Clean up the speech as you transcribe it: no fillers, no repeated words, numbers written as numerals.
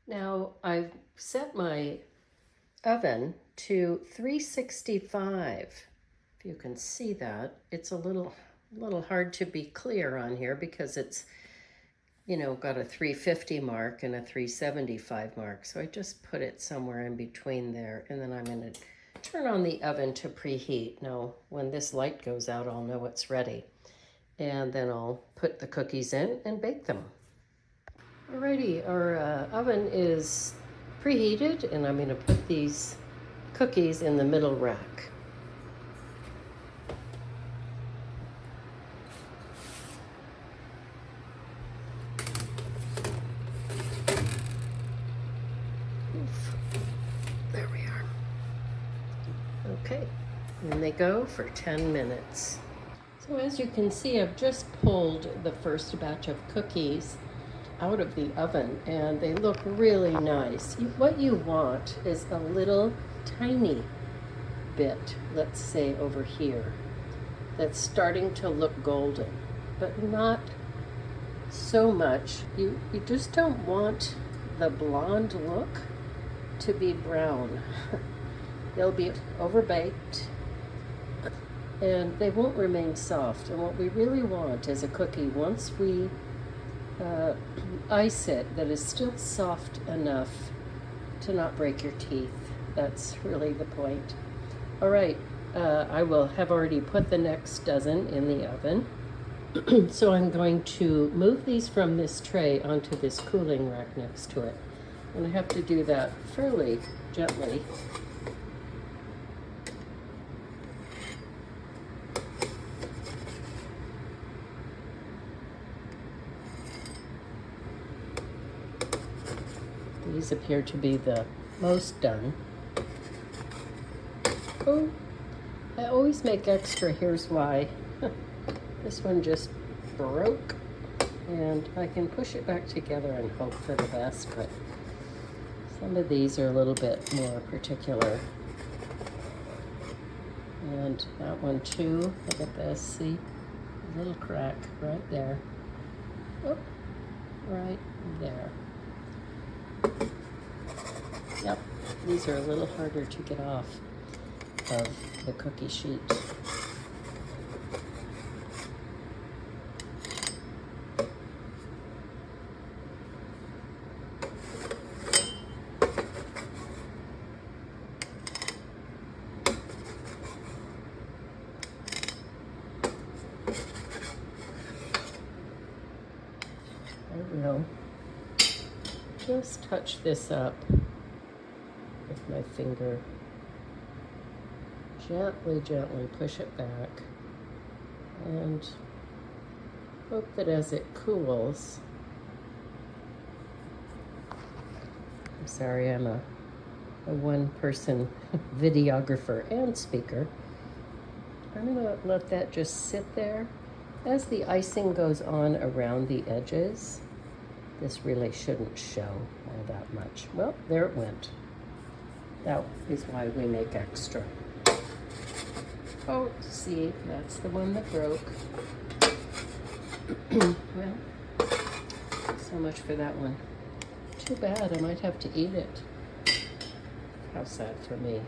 Now I've set my oven to 365. If you can see that, it's a little hard to be clear on here because it's, got a 350 mark and a 375 mark. So I just put it somewhere in between there, and then I'm going to turn on the oven to preheat. Now, when this light goes out, I'll know it's ready. And then I'll put the cookies in and bake them. Alrighty, our oven is preheated, and I'm going to put these cookies in the middle rack. There we are. Okay, and they go for 10 minutes. So as you can see, I've just pulled the first batch of cookies out of the oven, and they look really nice. What you want is a little tiny bit, let's say over here, that's starting to look golden, but not so much. You just don't want the blonde look to be brown. They'll be overbaked and they won't remain soft. And what we really want is a cookie, once we ice it, that is still soft enough to not break your teeth. That's really the point. All right, I will have already put the next dozen in the oven. So I'm going to move these from this tray onto this cooling rack next to it. And I have to do that fairly gently. These appear to be the most done. Oh, I always make extra. Here's why. This one just broke, and I can push it back together and hope for the best, but some of these are a little bit more particular. And that one too. Look at this. See? A little crack right there. Oh, right there. Yep, these are a little harder to get off of the cookie sheet. I will just touch this up with my finger. Gently push it back and hope that as it cools, I'm sorry, I'm a one-person videographer and speaker. I'm gonna let that just sit there. As the icing goes on around the edges, this really shouldn't show all that much. Well, there it went. That is why we make extra. Oh, see, that's the one that broke. Well, so much for that one. Too bad, I might have to eat it. How sad for me.